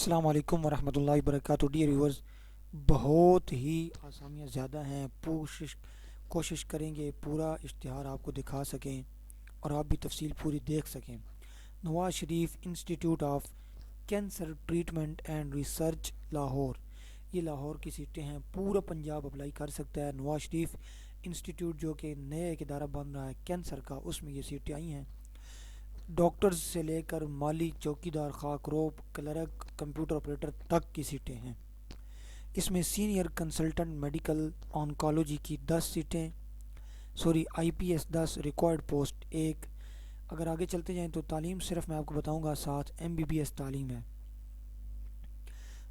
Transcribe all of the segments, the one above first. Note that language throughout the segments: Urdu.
السلام علیکم ورحمۃ اللہ وبرکاتہ ڈیئر ویورز، بہت ہی آسامیاں زیادہ ہیں. کوشش کریں گے پورا اشتہار آپ کو دکھا سکیں اور آپ بھی تفصیل پوری دیکھ سکیں. Nawaz Sharif institute of cancer treatment and research Lahore, یہ لاہور کی سیٹیں ہیں. پورا پنجاب اپلائی کر سکتا ہے. نواز شریف انسٹیٹیوٹ جو کہ نیا ایک ادارہ بن رہا ہے کینسر کا، اس میں یہ سیٹیں آئی ہیں. ڈاکٹرز سے لے کر مالی چوکیدار، خاک روب، کلرک، کمپیوٹر آپریٹر تک کی سیٹیں ہیں. اس میں سینئر کنسلٹنٹ میڈیکل آنکالوجی کی 10 سیٹیں، آئی پی ایس 10، ریکوائرڈ پوسٹ 1. اگر آگے چلتے جائیں تو تعلیم صرف میں آپ کو بتاؤں گا 7 MBBS تعلیم ہے.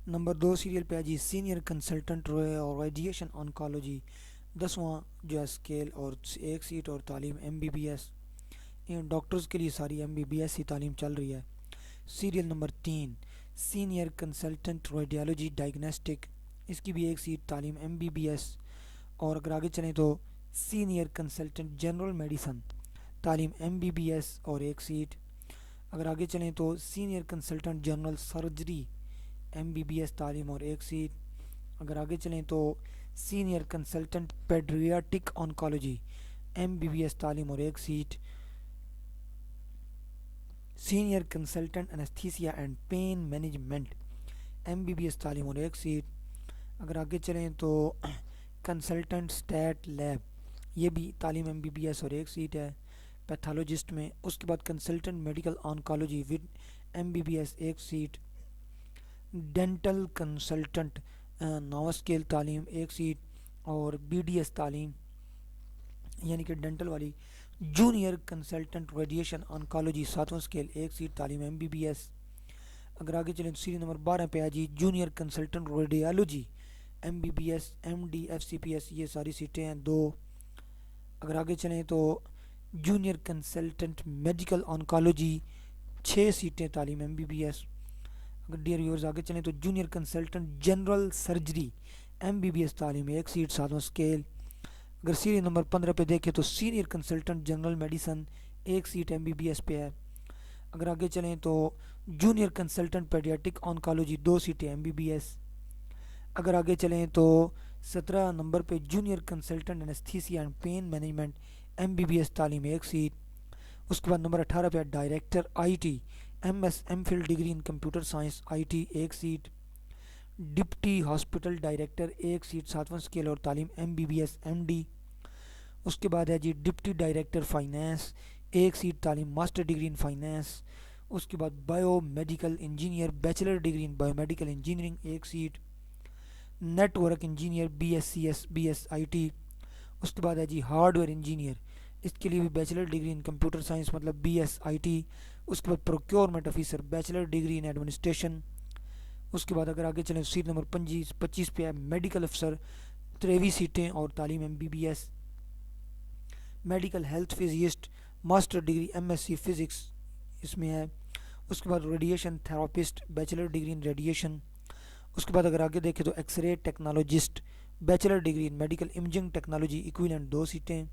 نمبر 2 سیریل پہ ہے جی سینئر کنسلٹنٹ ریڈیشن آنکالوجی، 10واں جو ہے اسکیل، اور 1 سیٹ اور تعلیم MBBS. ڈاکٹرز کے لیے ساری MBBS ہی تعلیم چل رہی ہے. Serial number 3 senior consultant radiology diagnostic, اس کی بھی 1 سیٹ تعلیم MBBS. اور اگر آگے چلیں تو سینئر کنسلٹنٹ جنرل میڈیسن تعلیم MBBS اور 1 سیٹ. اگر آگے چلیں تو senior consultant general surgery MBBS تعلیم اور 1 سیٹ. اگر آگے چلیں تو senior consultant paediatric oncology MBBS تعلیم اور 1 seat. Senior consultant anaesthesia and pain management MBBS تعلیم اور 1 سیٹ. اگر آگے چلیں تو کنسلٹنٹ اسٹیٹ لیب، یہ بھی تعلیم MBBS اور 1 سیٹ ہے پیتھولوجسٹ میں. اس کے بعد consultant medical oncology with MBBS 1 seat. Dental consultant ناوا اسکیل تعلیم 1 سیٹ اور BDS تعلیم یعنی کہ ڈینٹل والی. جونیئر کنسلٹنٹ ریڈیشن آنکالوجی 7واں اسکیل 1 سیٹ تعلیم MBBS. اگر آگے چلیں تو سیریل نمبر 12 پہ ہے جی junior consultant radiology MBBS MD FCPS، یہ ساری سیٹیں ہیں 2. اگر آگے چلیں تو جونیئر کنسلٹنٹ میڈیکل آنکالوجی 6 سیٹیں تعلیم MBBS. اگر ڈیئر ویورز آگے چلیں تو junior consultant general surgery MBBS تعلیم 1 سیٹ 7واں اسکیل. اگر سیریل نمبر 15 پہ دیکھیں تو senior consultant general medicine 1 seat MBBS پہ ہے. اگر آگے چلیں تو جونیئر کنسلٹنٹ پیڈیاٹک آنکالوجی 2 سیٹیں MBBS. اگر آگے چلیں تو 17 نمبر پہ junior consultant anaesthesia and pain management MBBS تعلیم 1 سیٹ. اس کے بعد نمبر 18 پہ director IT MS MPhil degree in computer science IT 1 seat. Deputy hospital director 1 seat 7واں اسکیل اور تعلیم MBBS MD. اس کے بعد ہے جی ڈپٹی ڈائریکٹر فائنانس 1 سیٹ تعلیم ماسٹر ڈگری ان فائنانس. اس کے بعد biomedical engineer bachelor degree in biomedical engineering 1 seat. Network engineer BScs BS IT. اس کے بعد ہے جی ہارڈ ویئر انجینئر، اس کے لیے بھی bachelor degree in computer science مطلب BS IT. اس کے بعد procurement officer bachelor degree in administration. اس کے بعد اگر آگے چلیں سیٹ نمبر 25 پہ ہے میڈیکل افسر 23 سیٹیں اور تعلیم MBBS. Medical health physicist master degree MSc physics اس میں ہے. اس کے بعد radiation therapist bachelor degree in radiation. اس کے بعد اگر آگے دیکھیں تو X ray technologist bachelor degree in medical imaging technology equivalent 2 سیٹیں.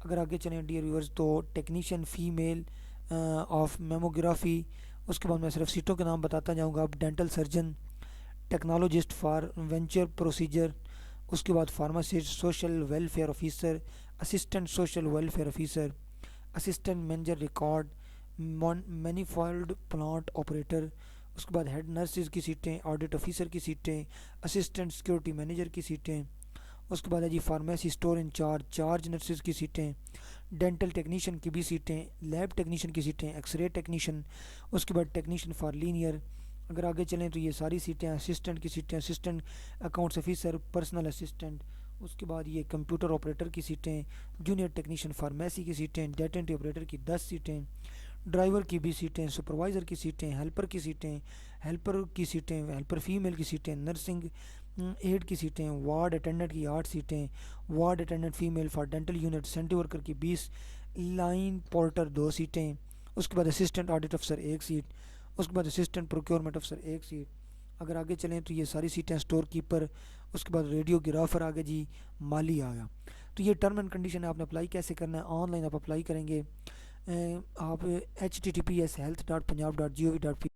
اگر آگے چلیں ڈیئر ویورز تو ٹیکنیشین فیمیل آف میموگرافی. اس کے بعد میں صرف سیٹوں کے نام بتاتا جاؤں گا. اب dental surgeon, technologist for venture procedure. اس کے بعد pharmacist, social welfare officer, assistant social welfare officer, assistant manager record, manifold plant operator. اس کے بعد ہیڈ نرسز کی سیٹیں، آڈٹ آفیسر کی سیٹیں، اسسٹنٹ سیکورٹی مینیجر کی سیٹیں. اس کے بعد ہے جی pharmacy store in charge, charge nurses کی سیٹیں، ڈینٹل ٹیکنیشین کی بھی سیٹیں، لیب ٹیکنیشین کی سیٹیں، ایکس رے ٹیکنیشین. اس کے بعد ٹیکنیشین فار لینئر. اگر آگے چلیں تو یہ ساری سیٹیں اسسٹنٹ کی سیٹیں، assistant accounts officer, personal assistant. اس کے بعد یہ کمپیوٹر آپریٹر کی سیٹیں، جونیئر ٹیکنیشین فارمیسی کی سیٹیں، ڈیٹا انٹری آپریٹر کی 10 سیٹیں، ڈرائیور کی بھی سیٹیں، سپروائزر کی سیٹیں، ہیلپر کی سیٹیں، ہیلپر فیمیل کی سیٹیں، نرسنگ ایڈ کی سیٹیں، وارڈ اٹینڈنٹ کی 8 سیٹیں، ward attendant female for dental unit, sanitary worker کی 20، لائن پورٹر 2 سیٹیں. اس کے بعد اسسٹنٹ آڈٹ افسر 1 سیٹ. اس کے بعد اسسٹنٹ پروکیورمنٹ افسر 1 سیٹ. اگر آگے چلیں تو یہ ساری سیٹیں اسٹور کیپر. اس کے بعد ریڈیوگرافر آگے جی، مالی آگا. تو یہ ٹرم اینڈ کنڈیشن ہے. آپ نے اپلائی کیسے کرنا ہے؟ آن لائن آپ اپلائی کریں گے. آپ https health.punjab.gov.pk